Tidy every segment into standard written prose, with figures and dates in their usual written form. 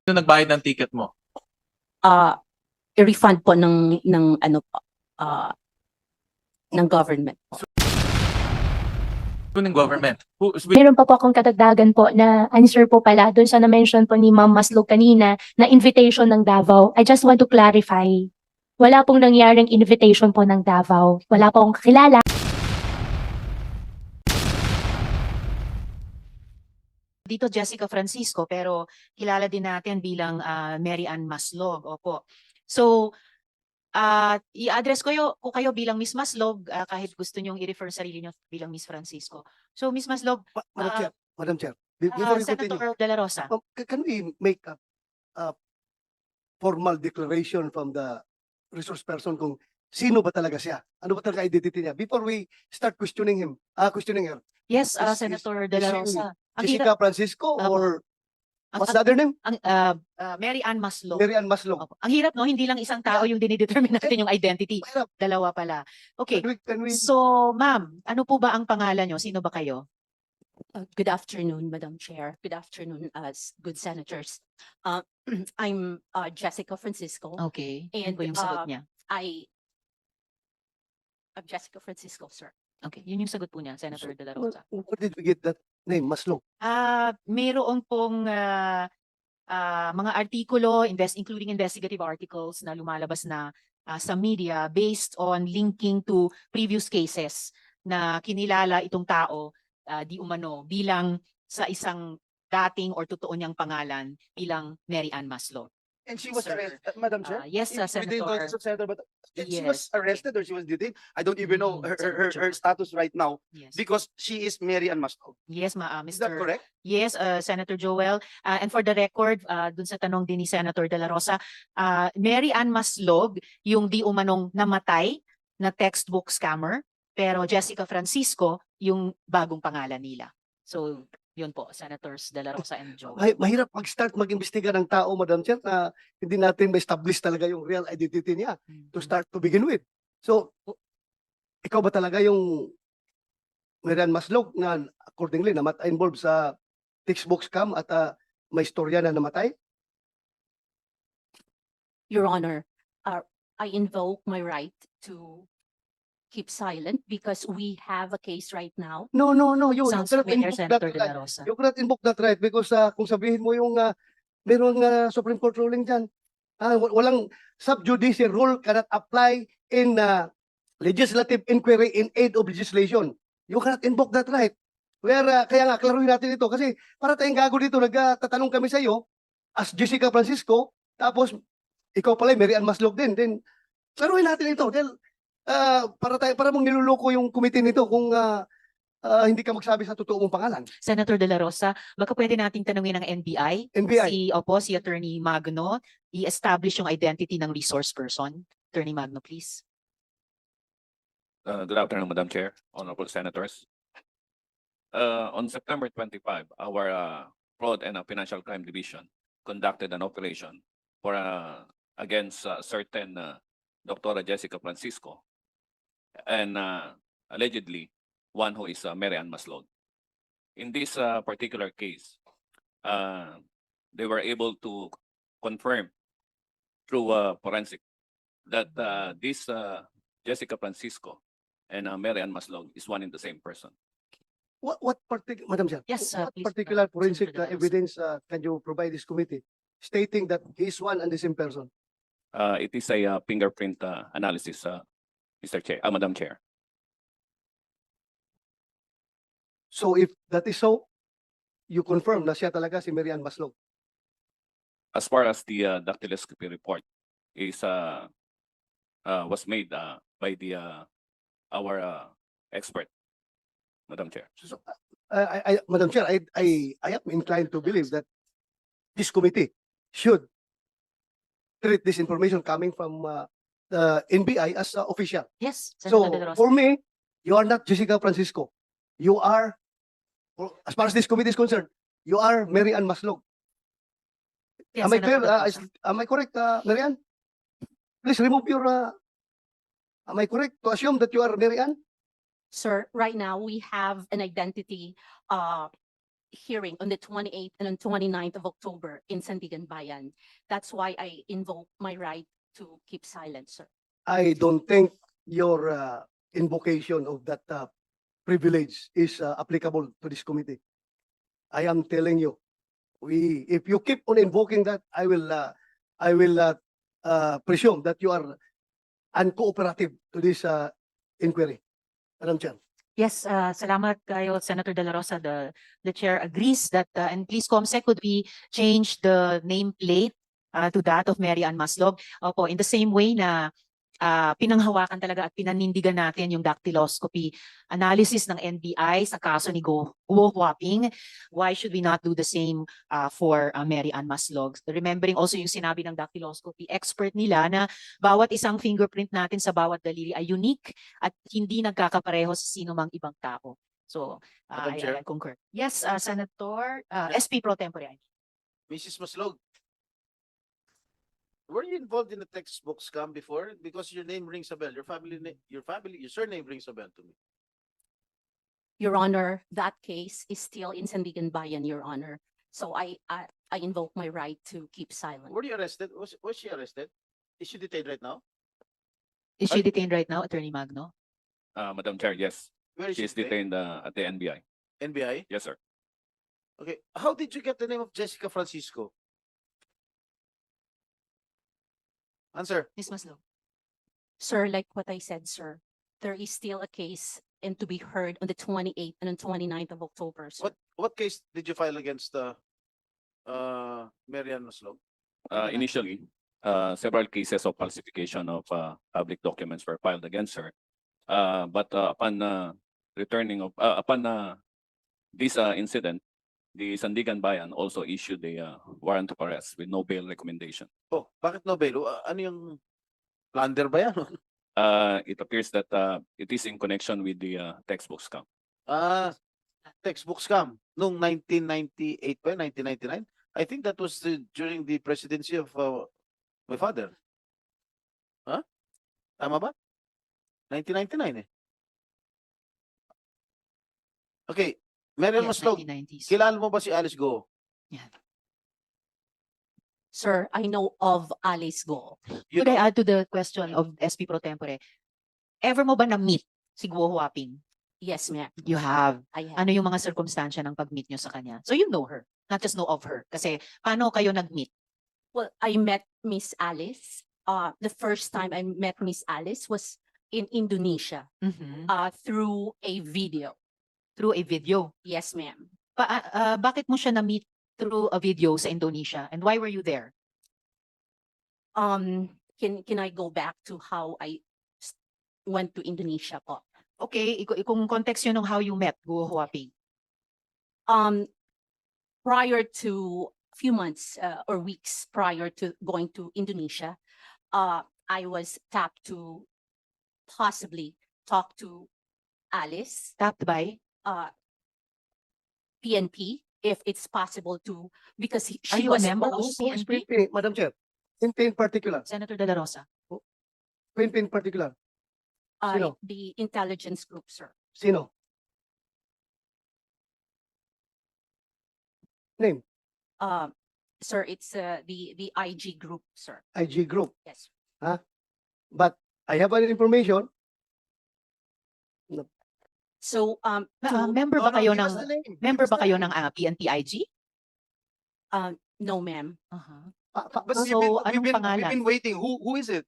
Sino nagbayad ng ticket mo? I-refund po ng ano po, ng government. Sino ng government? Meron pa po akong kadagdagan po na answer po pala doon sa na-mention po ni Ma'am Maslog kanina na invitation ng Davao. I just want to clarify. Wala pong nangyaring invitation po ng Davao. Wala pong kakilala. Dito Jessica Francisco, pero kilala din natin bilang Mary Ann Maslog. Opo. So, i-address ko kayo bilang Miss Maslog, kahit gusto niyong i-refer sarili niyo bilang Miss Francisco. So, Miss Maslog, Madam Chair, before you continue, Senator De La Rosa. can we make a formal declaration from the resource person kung sino ba talaga siya? Ano ba talaga identity niya? Before we start questioning her. Yes, Is- Senator De La is she Rosa. Ang Jessica Francisco Opo. or ang- what's the other name? Mary Ann Maslog. Mary Ann Maslog. Opo. Ang hirap, no? Hindi lang isang tao yung dinidetermine natin yung identity. Mahirap. Dalawa pala. Okay. Can we So, ma'am, ano po ba ang pangalan niyo? Sino ba kayo? Good afternoon, Madam Chair. Good afternoon, good senators. I'm Jessica Francisco. Okay. Ano And po yung sagot niya? I'm Jessica Francisco, sir. Okay. Yun yung sagot po niya, Senator De La Rosa. where did we get that name, Maslog? Mayroon pong mga artikulo, including investigative articles na lumalabas na sa media based on linking to previous cases na kinilala itong tao di umano bilang sa isang dating or totoo niyang pangalan bilang Mary Ann Maslog. And she was Sir. arrested, Madam Chair? Yes, We didn't know Senator. this was Senator, but she Yes. was arrested or she was detained. I don't even know Mm, her status right now Yes. because she is Mary Ann Maslog. Yes, Is that Mr. correct? Yes, Senator Joel. And for the record, dun sa tanong din ni Senator De La Rosa, Mary Ann Maslog, yung di umanong namatay na textbook scammer, pero Jessica Francisco, yung bagong pangalan nila. So, yun po, Senators De La Rosa and Joel. Mahirap mag-start mag-imbestiga ng tao, Madam Chair, na hindi natin ma-establish talaga yung real identity niya to start to begin with. So, ikaw ba talaga yung Mary Ann Maslog na accordingly involved sa textbook scam at may storya na namatay? Your Honor, I invoke my right to keep silent because we have a case right now. No. You Sounds cannot familiar, invoke that Senator De La right. Rosa. You cannot invoke that right because kung sabihin mo yung merong Supreme Court ruling dyan, walang sub-judicial rule cannot apply in legislative inquiry in aid of legislation. You cannot invoke that right. Kaya nga, klaruhin natin ito kasi para tayong gago dito, nagtatanong kami sa iyo as Jessica Francisco, tapos ikaw pala, Mary Ann Maslog din. Then, klaruhin natin ito. Dahil, para mong niluloko yung committee nito kung hindi ka magsabi sa totoo mong pangalan. Senator De La Rosa, baka pwede nating tanungin ng NBI. NBI. Si Attorney Magno, i-establish yung identity ng resource person. Attorney Magno, please. Good afternoon, Madam Chair, honorable senators. On September 25, our Fraud and Financial Crime Division conducted an operation for against certain Dr. Jessica Francisco and allegedly one who is Mary Ann Maslog. In this particular case, they were able to confirm through forensic that this Jessica Francisco and Mary Ann Maslog is one and the same person. What particular, Madam Chair, Yes, what please, particular forensic Senator De La Rosa. evidence can you provide this committee stating that he is one and the same person? It is a fingerprint analysis, Mr. Chair, Madam Chair. So if that is so, you confirm na siya talaga si Mary Ann Maslog. As far as the dactyloscopy report is was made by our expert, Madam Chair. So, Madam Chair, I am inclined to believe that this committee should treat this information coming from the NBI as official. Yes, So Senator De La Rosa. for me, you are not Jessica Francisco. You are, as far as this committee is concerned, you are Mary Ann Maslog. Yes, Am I Senator clear? De La Rosa. Am I correct, Mary Ann? Please remove your. Am I correct to assume that you are Mary Ann? Sir, right now we have an identity hearing on the 28th and on 29th of October in Sandigan Bayan. That's why I invoke my right to keep silent, sir. I don't think your invocation of that privilege is applicable to this committee. I am telling you, if you keep on invoking that, I will presume that you are uncooperative to this inquiry. Madam Chair. Yes, salamat kayo, Senator De La Rosa. The chair agrees that, and please, Comsec, could we change the nameplate to that of Mary Ann Maslog? Opo, in the same way na pinanghawakan talaga at pinanindigan natin yung dactyloscopy analysis ng NBI sa kaso ni Guo Kapalit. Why should we not do the same for Mary Ann Maslog? Remembering also yung sinabi ng dactyloscopy expert nila na bawat isang fingerprint natin sa bawat daliri ay unique at hindi nagkakapareho sa sino mang ibang tao. So, Madam Chair. I concur. Yes, Senator, SP Pro Tempore. Mrs. Maslog, were you involved in the textbook scam before? Because your name rings a bell. Your surname rings a bell to me. Your Honor, that case is still in Sandigan Bayan, Your Honor. So I invoke my right to keep silent. Were you arrested? Was she arrested? Is she detained right now? Is she detained right now, Attorney Magno? Madam Chair, yes. Where is She is detained at the NBI. NBI? Yes, sir. Okay. How did you get the name of Jessica Francisco? Answer. Ms. Maslog. Sir, like what I said, sir, there is still a case and to be heard on the 28th and on 29th of October, sir. What case did you file against Mary Ann Maslog? Initially, several cases of falsification of public documents were filed against her. But upon this incident, the Sandigan Bayan also issued a warrant of arrest with no bail recommendation. Oh, bakit no bail? Ano yung plunder ba yan? It appears that it is in connection with the textbook scam. Textbook scam noong 1998 pa, 1999? I think that was during the presidency of my father. Huh? Tama ba? 1999 eh. Okay, Meryl Yes, Maslog, 1990s. kilala mo ba si Alice Go? Sir, I know of Alice Guo. You Could know, I add to the question of SP Pro Tempore? Ever mo ba na-meet si Guo Kapalit? Yes, ma'am. You have. I have. Ano yung mga circumstansya ng pag-meet nyo sa kanya? So you know her, not just know of her. Kasi paano kayo nag-meet? Well, I met Miss Alice. The first time I met Miss Alice was in Indonesia, through a video. Through a video. Yes, ma'am. Bakit mo siya na-meet through a video sa Indonesia? And why were you there? Can I go back to how I went to Indonesia po? Okay, kung context yun ng how you met Guo Kapalit. Prior to a few months or weeks prior to going to Indonesia, I was tapped to possibly talk to Alice, Tapped by? PNP, if it's possible to, because Are she you a was member of supposed- PNP? Madam Chair, in particular, Senator De La Rosa. in particular, Sino? the intelligence group, sir. sino? Name, Sir, it's the IG group, sir. IG group. Yes. But I have an information. So, to, Member No, ba kayo give us ng the name. member Give us ba the kayo name. ng PNP IG? no, ma'am. but So, anong we've pangalan? been waiting. Who is it?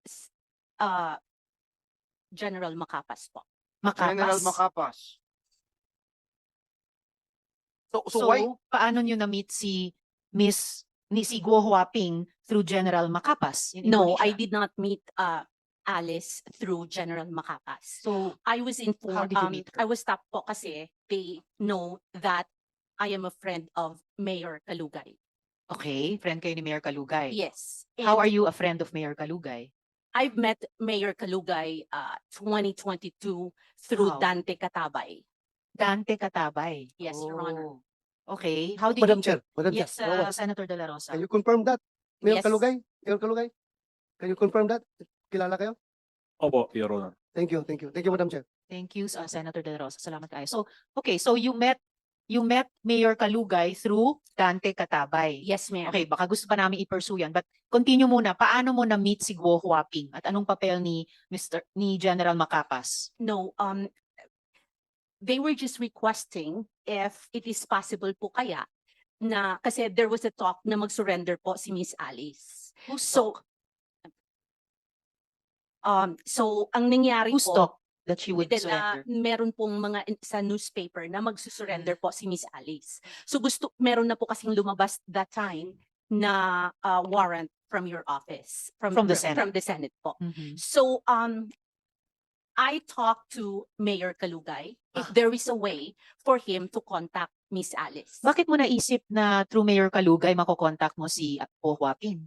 S- General Macapas po. General Makapas. Macapas. So So, why? paano nyo na-meet si si Guo Kapalit through General Macapas in No, I Indonesia? did not meet Alice through General Macapas. So, I was informed, did you meet her? I was tapped po kasi they know that I am a friend of Mayor Kalugay. okay, friend kayo ni Mayor Kalugay. Yes. How are And you a friend of Mayor Kalugay? I've met Mayor Kalugay 2022 through How? Dante Katabay. Dante Katabay. Yes, Your Honor. Oh, okay, how did Madam you... Chair, Madam Chair. Yes, Bawal. Senator De La Rosa. Can you confirm that? Mayor Yes. Kalugay? Mayor Kalugay? Can you confirm that? Kilala kayo? Opo, Your Honor. Thank you, Madam Chair. Thank you, Senator De La Rosa. Salamat kayo. So, okay, so you met you met Mayor Kalugay through Dante Katabay. Yes, ma'am. Okay, baka gusto pa namin i-pursue yan. But continue muna, paano mo na-meet si Guo Huaping? At anong papel ni General Macapas? No, they were just requesting if it is possible po kaya na, kasi there was a talk na mag-surrender po si Miss Alice. So, so ang nangyari Who's po, talk that she would then, surrender? meron pong mga sa newspaper na magsusurrender po si Miss Alice. So meron na po kasing lumabas that time na warrant from your office, From the Senate. From the Senate po. Mhm. So I talked to Mayor Kalugay if there is a way for him to contact Miss Alice. Bakit mo naisip na through Mayor Kalugay makokontak mo si Guo Huaping?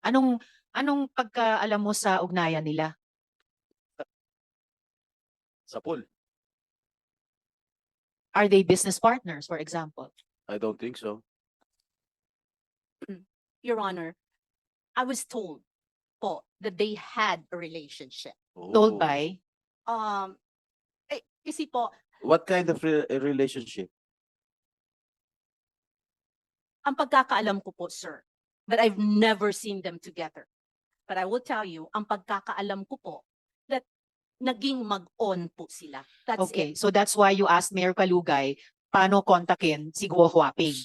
Anong pagkaalam mo sa ugnayan nila? Sa pool. Are they business partners, for example? I don't think so. Your Honor, I was told po that they had a relationship. Told Oh. by? Kasi po, What kind of relationship? ang pagkakaalam ko po, sir, but I've never seen them together. But I will tell you, ang pagkakaalam ko po, that naging mag-on po sila. That's Okay, it. so that's why you asked Mayor Kalugay paano kontakin si Guo Huaping.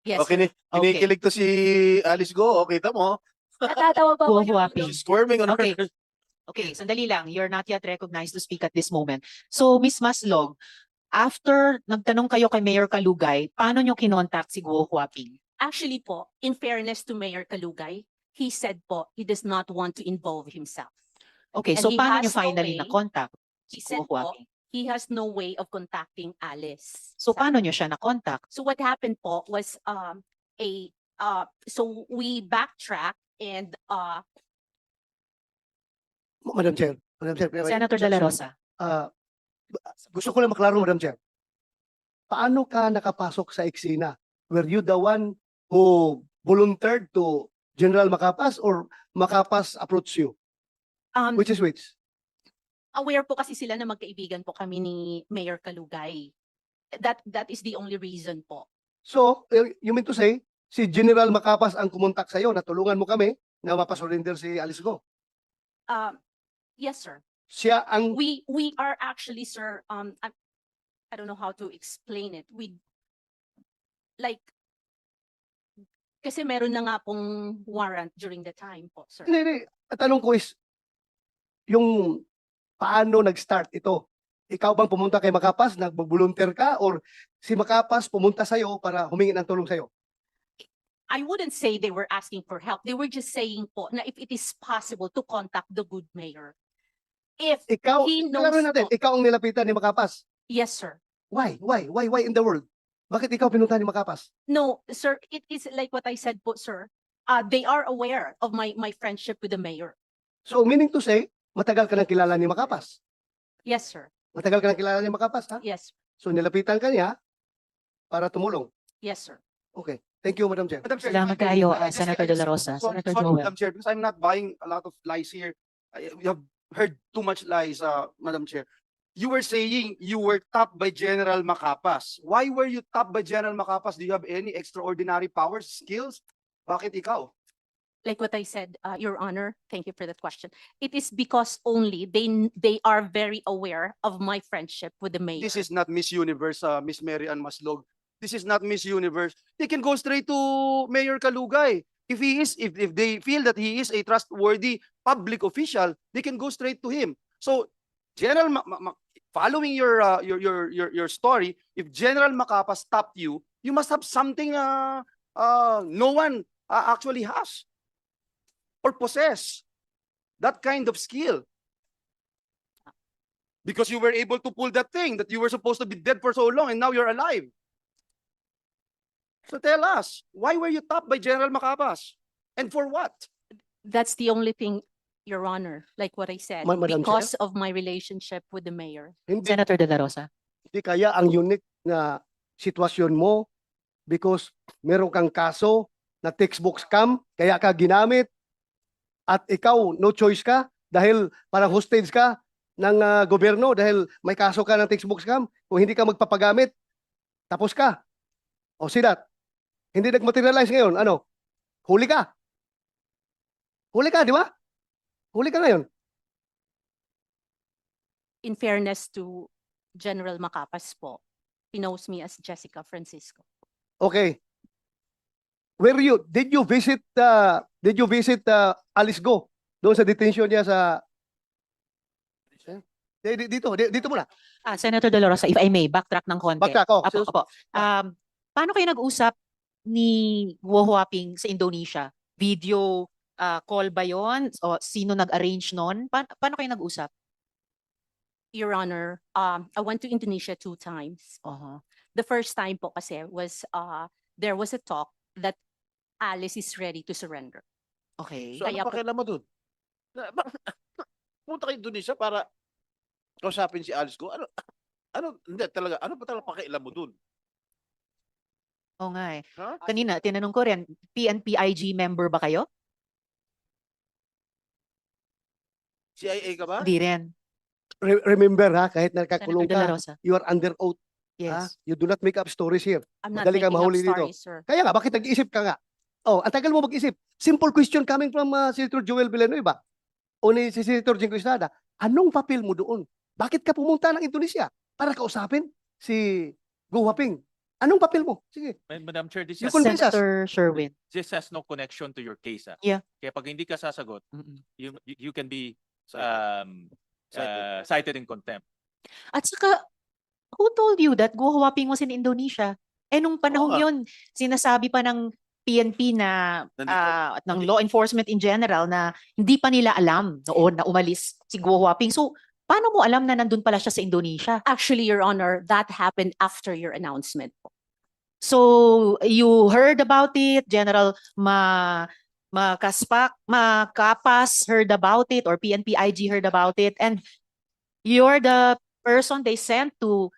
Yes, Okay, sir. kinikilig to si Alice Go. Okay, tamo. Natatawa pa po Guo yung Huaping. She's squirming on Okay. her. Okay, sandali lang. You're not yet recognized to speak at this moment. So, Miss Maslog, after nagtanong kayo kay Mayor Kalugay, paano nyo kinontak si Guo Huaping? Actually po, in fairness to Mayor Kalugay, he said po, he does not want to involve himself. Okay, And so he paano has nyo no finally way. na-contact He si said Guo po, Huaping? he has no way of contacting Alice. So, paano nyo siya na-contact? So what happened po was so we backtrack and Madam Chair. Senator De La Rosa. Gusto ko lang maklaro, Madam Chair. Paano ka nakapasok sa eksena? Were you the one who volunteered to General Macapas or Macapas approached you? Which is which? aware po kasi sila na magkaibigan po kami ni Mayor Kalugay. That is the only reason po. So, you mean to say, si General Macapas ang kumontak sa'yo, natulungan mo kami na mapasurrender si Alice Go. Yes, sir. Siya ang We are actually, sir, I don't know how to explain it. We like kasi meron na nga pong warrant during the time po, sir. Hindi. Ang tanong ko is, yung paano nag-start ito? Ikaw bang pumunta kay Macapas, nag-volunteer ka, or si Macapas pumunta sa'yo para humingi ng tulong sa'yo? I wouldn't say they were asking for help. They were just saying po na if it is possible to contact the good mayor. If Ikaw, he klaro knows natin, po. ikaw ang nilapitan ni Macapas. Yes, sir. Why in the world? Bakit ikaw pinunta ni Macapas? No, sir, it is like what I said po, sir. They are aware of my friendship with the mayor. So, meaning to say, matagal ka nang kilala ni Macapas. Yes, sir. Matagal ka nang kilala ni Macapas, ha? Yes. So, nilapitan ka niya para tumulong. Yes, sir. Okay. Thank you, Madam Chair. Madam Chair, Salamat if I may, kayo, just- Senator De La Rosa. Sorry, Senator sorry, Joel. Madam Chair, because I'm not buying a lot of lies here. We have heard too much lies, Madam Chair. You were saying you were tapped by General Macapas. Why were you tapped by General Macapas? Do you have any extraordinary powers, skills? Bakit ikaw? Like what I said, Your Honor, thank you for that question. It is because only they are very aware of my friendship with the mayor. This is not Miss Universe, Miss Mary Ann Maslog. This is not Miss Universe. They can go straight to Mayor Kalugay. If they feel that he is a trustworthy public official, they can go straight to him. So, General following your story, if General Macapas stopped you, you must have something no one actually has or possess that kind of skill. Because you were able to pull that thing that you were supposed to be dead for so long and now you're alive. So tell us, why were you tapped by General Macapas? And for what? That's the only thing, Your Honor, like what I said, Madam Chair? because of my relationship with the mayor. Hindi, Senator De La Rosa. hindi kaya ang unique na sitwasyon mo because meron kang kaso na textbook scam, kaya ka ginamit at ikaw, no choice ka dahil parang hostage ka ng gobyerno dahil may kaso ka ng textbook scam. Kung hindi ka magpapagamit, Tapos ka. O Sidat, hindi nag-materialize ngayon. Ano? Huli ka. Huli ka, di ba? Huli ka ngayon. In fairness to General Macapas po, he knows me as Jessica Francisco. Okay. Did you visit Alice Go doon sa detention niya sa dito muna. Senator De La Rosa, if I may, backtrack ng konti. Backtrack, oh. Apo, apo. Paano kayo nag-usap ni Guo Huaping sa Indonesia? Video call ba yon? O sino nag-arrange nun? Paano kayo nag-usap? Your Honor, I went to Indonesia 2 times. The first time po kasi was there was a talk that Alice is ready to surrender. Okay. So ano Kaya po- pakialam mo dun? Punta kay Indonesia para kausapin si Alice Go. Hindi talaga, ano pa talaga pakialam mo dun? Oo nga eh. Ha? Kanina, tinanong ko rin, PNP-IG member ba kayo? CIA ka ba? Hindi rin. Remember ha, kahit Senator nakakulong De La ka, Rosa. you are under oath. Ha? Yes. You do not make up stories here. I'm not Madali kang making up mahuli dito. stories, sir. Kaya nga, bakit nag-iisip ka nga? Oh, ang tagal mo mag-isip. Simple question coming from Senator Joel Villanueva o ni si Senator Jingo Estrada. Anong papel mo doon? Bakit ka pumunta ng Indonesia para kausapin si Guo Huaping? Anong papel mo? Sige. Madam Chair, You convince us. Senator Sherwin. this has no connection to your case. Yeah. Kaya pag hindi ka sasagot, Mm-mm. you can be Cited. cited in contempt. At saka, who told you that Guo Huaping was in Indonesia? Nung panahon Oo nga. yun, sinasabi pa ng PNP na Nandito. at ng law enforcement in general na hindi pa nila alam noon na umalis si Guo Huaping. So, paano mo alam na nandun pala siya sa Indonesia? Actually, Your Honor, that happened after your announcement po. So, you heard about it, General Makapas heard about it, or PNP-IG heard about it, and you're the person they sent to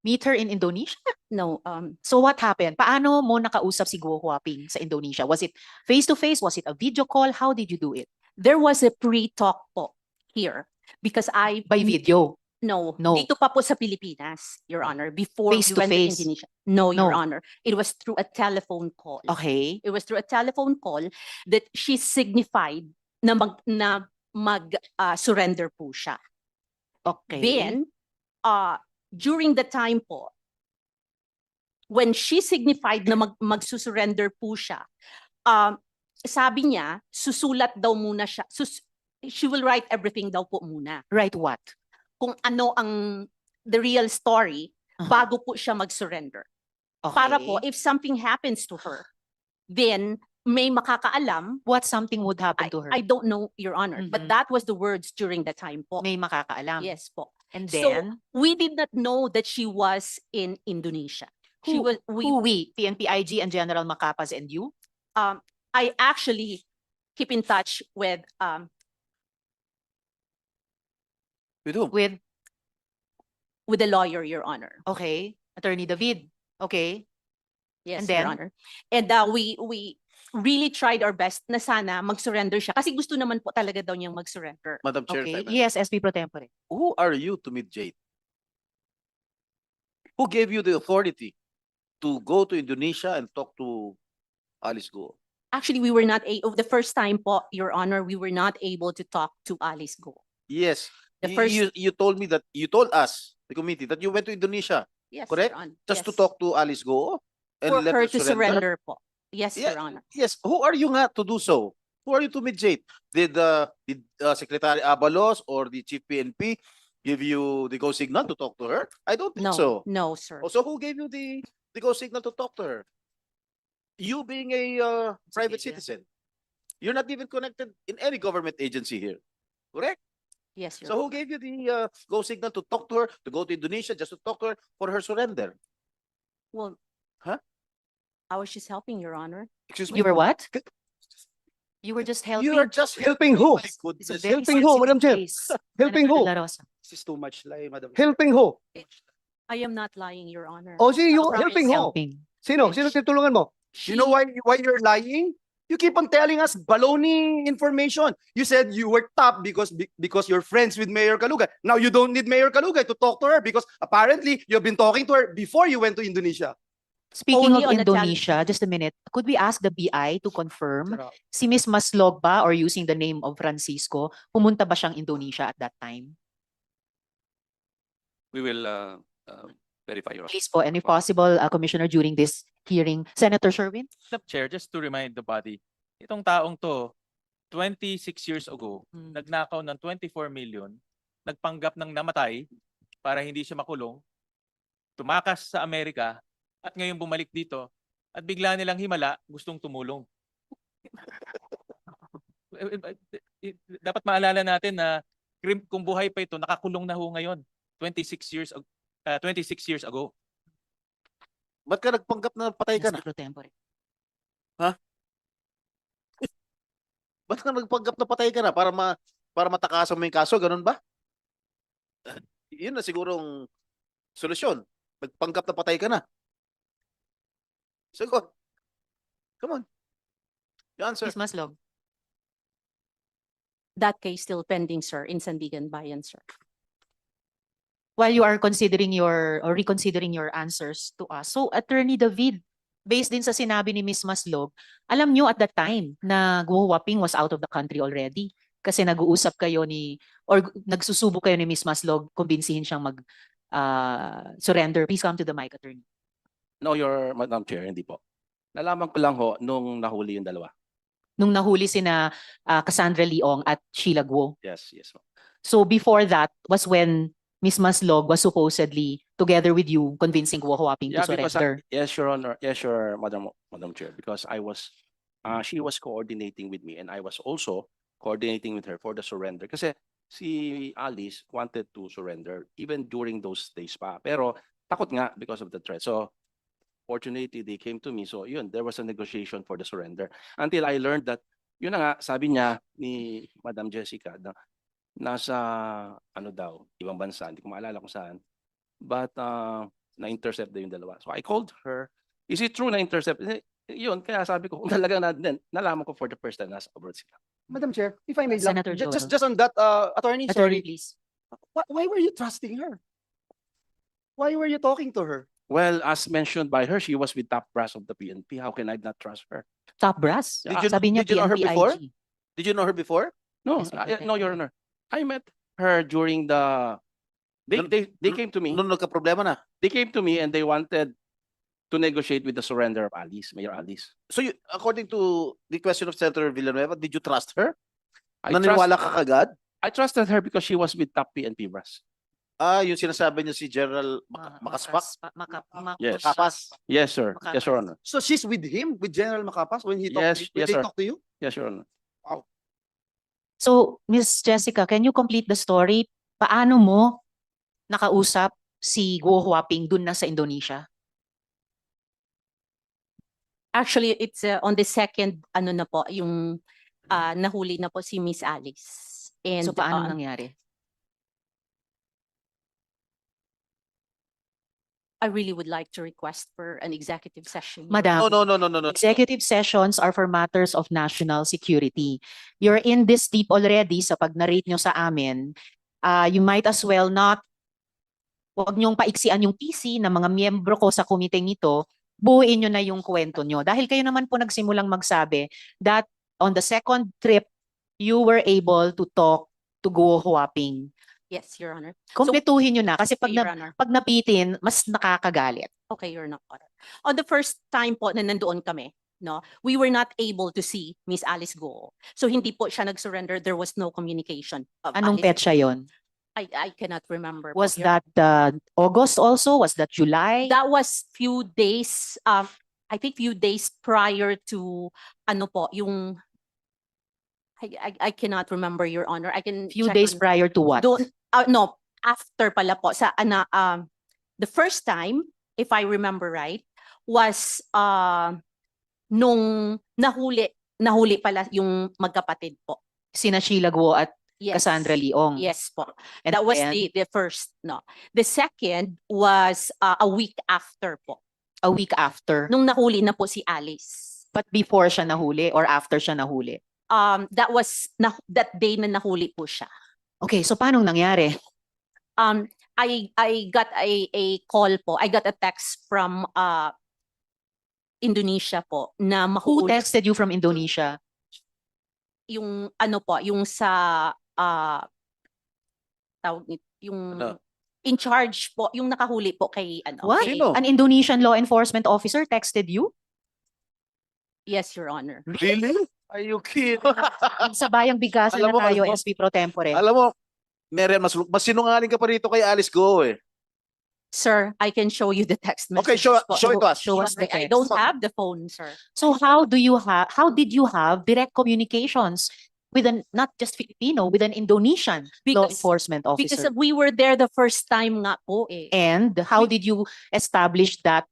meet her in Indonesia? No, So what happened? Paano mo nakausap si Guo Huaping sa Indonesia? Was it face-to-face? Was it a video call? How did you do it? there was a pre-talk po here because By video? No, No. dito pa po sa Pilipinas, Your Honor, before Face we to went to face? Indonesia. No, Your No. Honor. It was through a telephone call. Okay. It was through a telephone call that she signified na surrender po siya. Okay. Then, during the time po, when she signified na magsusurrender po siya, sabi niya, susulat daw muna siya. She will write everything daw po muna. Right what? Kung ano the real story, Uh-huh. bago po siya mag-surrender. Okay. Para po, if something happens to her, then may makakaalam. What something would happen to her? I don't know, Your Honor, but Mhm. that was the words during the time po. May makakaalam. Yes po. And So, then, we did not know that she was in Indonesia. She Who- was, we, PNP-IG and General Macapas and you? I actually keep in touch with With whom? With, the lawyer, Your Honor. okay, Attorney David. Okay. Yes, And Your then? Honor. And we really tried our best na sana mag-surrender siya. Kasi gusto naman po talaga daw niyang mag-surrender. Madam Chair, Okay. if I may. Yes, SB Pro Tempore. Who are you to mediate? Who gave you the authority to go to Indonesia and talk to Alice Go? Actually, we were not the first time po, Your Honor, we were not able to talk to Alice Go. Yes. The You- first- you told me that you told us, the committee, that you went to Indonesia Yes, Correct? Your Honor. just to Yes. talk to Alice Go and For let her her to surrender po. Yes, Yeah. Your Honor. Yes. Who are you nga to do so? Who are you to mediate? Did Secretary Abalos or the Chief PNP give you the go signal to talk to her? I don't think No, so. no, sir. So who gave you the go signal to talk to her? You being a private citizen. You're not even connected in any government agency here. Correct? Yes, Your So who gave you the go signal to talk to her, to go to Indonesia just to talk to her for her surrender? Well, Huh? I was just helping, Your Honor. Excuse me? You were what? You were just helping. You are just helping who? My goodness. It's a very Helping who, sensitive Madam Chair? case. Helping Senator who? De La Rosa. This is too much lie, Madam. Helping who? I am not lying, Your Honor. O sige, you Promise. helping who? Helping. Sino? Sino tinulungan mo? You know why you're lying? You keep on telling us baloney information. You said you were top because you're friends with Mayor Kalugay. Now you don't need Mayor Kalugay to talk to her because apparently you've been talking to her before you went to Indonesia. Speaking Only of on a challenge. Indonesia, just a minute, could we ask the BI to confirm si Miss Maslog ba, or using the name of Francisco, pumunta ba siyang Indonesia at that time? We will verify your. Please po, and if possible, Commissioner, during this hearing, Senator Sherwin? Madam Chair, just to remind the body, itong taong to, 26 years ago, nagnakaw ng 24 million, nagpanggap ng namatay para hindi siya makulong, tumakas sa Amerika, at ngayon bumalik dito, at bigla nilang himala, gustong tumulong. Dapat maalala natin na kung buhay pa ito, nakakulong na ho ngayon, 26 years ago. Ba't ka nagpanggap na patay ka na? Pro tempore. Ba't ka nagpanggap na patay ka na para matakasan mo yung kaso? Ganun ba? Yun na sigurong solusyon. Nagpanggap na patay ka na. Sagot. Come on. You answer. Miss Maslog? That case still pending, sir, in Sandigan Bayan, sir. While you are considering or reconsidering your answers to us. So, Attorney David, based din sa sinabi ni Miss Maslog, alam nyo at that time na Guo Waping was out of the country already kasi nag-uusap kayo nagsusubo kayo ni Miss Maslog, kumbinsihin siyang surrender. Please come to the mic, Attorney. No, your Madam Chair, hindi po. Nalaman ko lang ho nung nahuli yung dalawa. Nung nahuli sina Cassandra Leong at Sheila Guo. Yes, yes. Ma'am. So before that was when Miss Maslog was supposedly together with you convincing Guo Waping to because surrender. yes, Your Honor, yes, Your Madam Chair, because she was coordinating with me and I was also coordinating with her for the surrender. Kasi si Alice wanted to surrender even during those days pa. Pero takot nga because of the threat. So fortunately, they came to me. So yun, there was a negotiation for the surrender. Until I learned that, yun na nga, sabi niya ni Madam Jessica, na nasa ibang bansa, hindi ko maalala kung saan. But na-intercept na yung dalawa. So I called her. Is it true na-intercept? Yun, kaya sabi ko, kung talaga nalaman ko for the first time, nasa abroad sila. Madam Chair, if I may, Senator just Joel. on that, attorney, Attorney, sorry. please. Why were you trusting her? Why were you talking to her? Well, as mentioned by her, she was with top brass of the PNP. How can I not trust her? Top brass? Did Sabi niya you know her PNP before? IG. Did you know her before? No, Yes, Mr. no, Your Honor. I met her during the. They came to me. Nung nagka-problema na. They came to me and they wanted to negotiate with the surrender of Alice, Mayor Alice. So you, according to the question of Senator Villanueva, did you trust her? I Naniniwala ka kagad? I trusted her because she was with top PNP brass. Yung sinasabi niya si General Makaspak? Yes. Makapas? Yes, sir. Yes, Your Honor. So she's with him, with General Macapas, when he Yes, talked, when yes, they sir. talked to you? Yes, Your Honor. So, Miss Jessica, can you complete the story? Paano mo nakausap si Guo Huaping dun na sa Indonesia? Actually, it's on the second, yung nahuli na po si Miss Alice. And So, paano nangyari? I really would like to request for an executive session. Madam, No. executive sessions are for matters of national security. You're in this deep already sa pag-narrate nyo sa amin. You might as well not, wag nyong paiksian yung PC ng mga miyembro ko sa komiteng ito, buuin nyo na yung kwento nyo. Dahil kayo naman po nagsimulang magsabi that on the second trip, you were able to talk to Guo Huaping. Yes, Your Honor. Kompletuhin nyo na kasi Okay, Your Honor. pag napitin, mas nakakagalit. Okay, Your Honor. On the first time po na nandoon kami, no, we were not able to see Miss Alice Guo. So hindi po siya nag-surrender. There was no communication. Of Anong Alice. petsa yon? I cannot remember. po, Was Your that August also? Was that July? That was few days, I think few days prior to, yung, I cannot remember, Your Honor. I can Few check days on- prior to what? No, after pala po. The first time, if I remember right, was nung nahuli pala yung magkapatid po. Sina Sheila Guo at Yes. Cassandra Leong. Yes po. And That was then, the first, no. The second was a week after po. a week after. Nung nahuli na po si Alice. But before siya nahuli or after siya nahuli? That was that day na nahuli po siya. Okay, so paano nangyari? I got a call po. I got a text from Indonesia po na Who mahuli texted you from Indonesia? yung ano po, yung sa tawag nito, yung Ano? in charge po, yung nakahuli po kay ano. What? kay- Sino? An Indonesian law enforcement officer texted you? Yes, Your Honor. Really? Are you kidding? Sa bayang bigasan Alam na mo, tayo, alam mo- SP Pro Tempore. Alam mo, Marian, mas sinungaling ka pa rito kay Alice Go eh. Sir, I can show you the text message. Okay, show it to us. Show us the I text. don't have the phone, sir. So how did you have direct communications with not just Filipino, with an Indonesian law Because- enforcement Because officer? we were there the first time nga po eh. And how did you establish that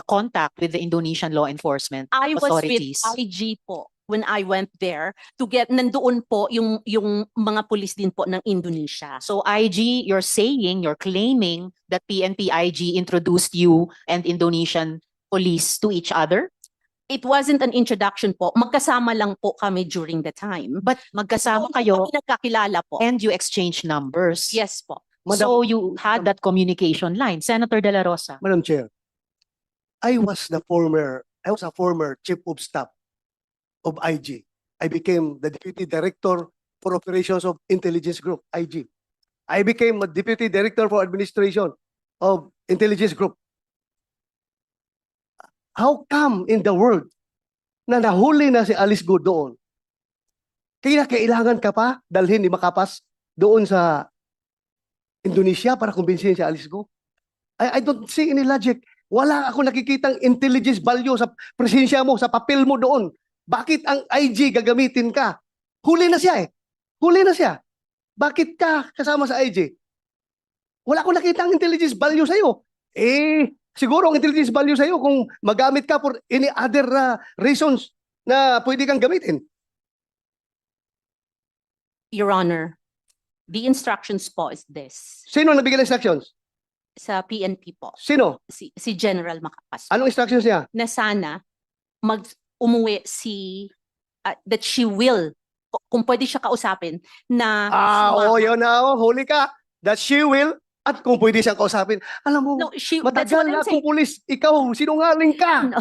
contact with the Indonesian law enforcement I was with authorities? IG po when I went there to get, nandoon po yung mga pulis din po ng Indonesia. So IG, you're claiming that PNP IG introduced you and Indonesian police to each other, It wasn't an introduction po. Magkasama lang po kami during the time. but magkasama Doon po kayo kami nagkakilala po. and you exchange numbers. Yes po. So you had that communication line. Senator De La Rosa. Madam Chair, I was a former chief of staff of IG. I became the Deputy Director for Operations of Intelligence Group, IG. I became a Deputy Director for Administration of Intelligence Group. How come in the world na nahuli na si Alice Go doon? Kaya kailangan ka pa dalhin ni Makapas doon sa Indonesia para kumbinsihin si Alice Go? I don't see any logic. Wala ako nakikitang intelligence value sa presensya mo, sa papel mo doon. Bakit ang IG gagamitin ka? Huli na siya eh. Huli na siya. Bakit ka kasama sa IG? Wala akong nakitang intelligence value sa'yo. Siguro ang intelligence value sa'yo kung magamit ka for any other reasons na pwede kang gamitin. Your Honor, the instructions po is this. Sino nabigyan ng instructions? Sa PNP po. Sino? Si General Makapas po. Anong instructions niya? Na sana umuwi that she will, kung pwede siya kausapin, na Oo, sumama. yun na. Huli ka. That she will at kung pwede siyang kausapin. Alam mo, No, that's matagal what na I'm saying. akong pulis. Ikaw, sinungaling ka. No.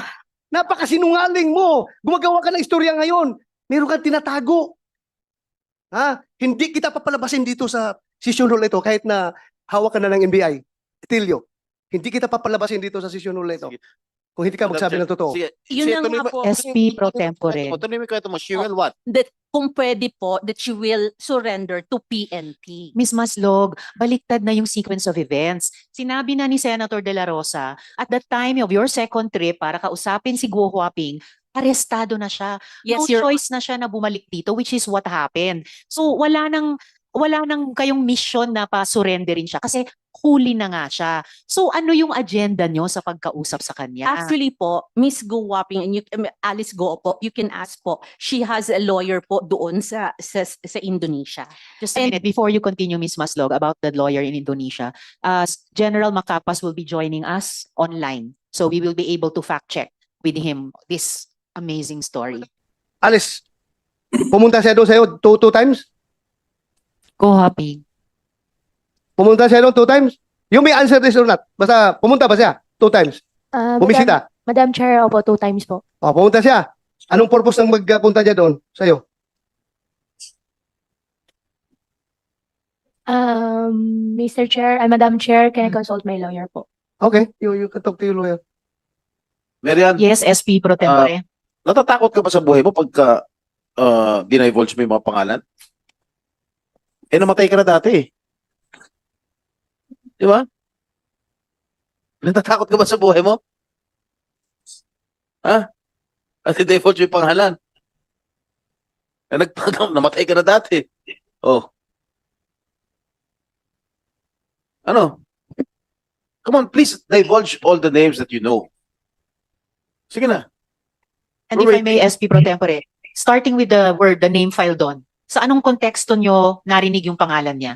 Napakasinungaling mo. Gumagawa ka ng istorya ngayon. Meron kang tinatago. Hindi kita papalabasin dito sa session hall ito kahit na hawak ka na ng NBI. Tilio, hindi kita papalabasin dito sa session hall ito. Sige. Kung hindi ka magsabi ng totoo. Sige, Yun sige, na tuloy nga mo- po. SP Pro Tempore. Tuloy mo yung kwento mo. She will what? That kung pwede po, that she will surrender to PNP. Miss Maslog, baliktad na yung sequence of events. Sinabi na ni Senator De La Rosa, at the time of your second trip para kausapin si Guo Huaping, arestado na siya. Yes, No Your choice na siya na bumalik dito, which is what happened. So wala nang kayong mission na pa-surrenderin siya kasi huli na nga siya. So ano yung agenda nyo sa pagkausap sa kanya? Actually po, Miss Go Wapping and Alice Go po, you can ask po. She has a lawyer po doon sa Indonesia. Just a minute, before you continue, Ms. Maslog, about the lawyer in Indonesia, General Makapas will be joining us online. So we will be able to fact check with him this amazing story. Alice, pumunta siya doon sa'yo two times? Go Huaping. Pumunta siya doon 2 times? You may answer this or not. Basta pumunta ba siya 2 times? Bumisita? Madam Chair, opo, 2 times po. Pumunta siya. Anong purpose ng magpunta niya doon sa'yo? Mr. Chair, Madam Chair, can I consult my lawyer po? Okay, you can talk to your lawyer. Marian, Yes, SP Pro Tempore. natatakot ka ba sa buhay mo pagka dinivulge mo yung mga pangalan? Namatay ka na dati eh. Di ba? Natatakot ka ba sa buhay mo? At dinivulge mo yung pangalan? Namatay ka na dati. Oh. Ano? Come on, please divulge all the names that you know. Sige na. And if I may, SP Pro Tempore, starting with the name file doon, sa anong konteksto nyo narinig yung pangalan niya?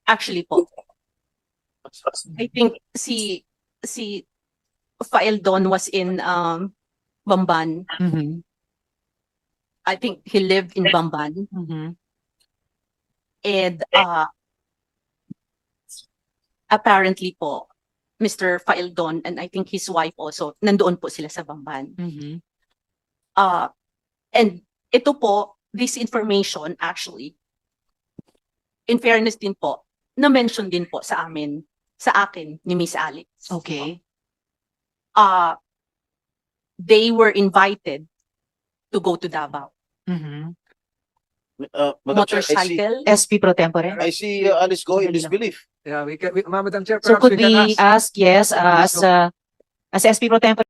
Actually po, I think Faeldon was in Bamban. Mhm. I think he lived in Bamban. Mhm. And apparently po, Mr. Faeldon and I think his wife also, nandoon po sila sa Bamban. Mhm. And ito po, this information actually, in fairness din po, na-mention din po sa amin, sa akin ni Miss Alex. Okay. They were invited to go to Davao. Mhm. Madam Chair, Motorcycle. SP pro tempore. I see Alice go in disbelief. Yeah, Madam Chair, So perhaps could we can we ask. ask, yes, as SP pro tempore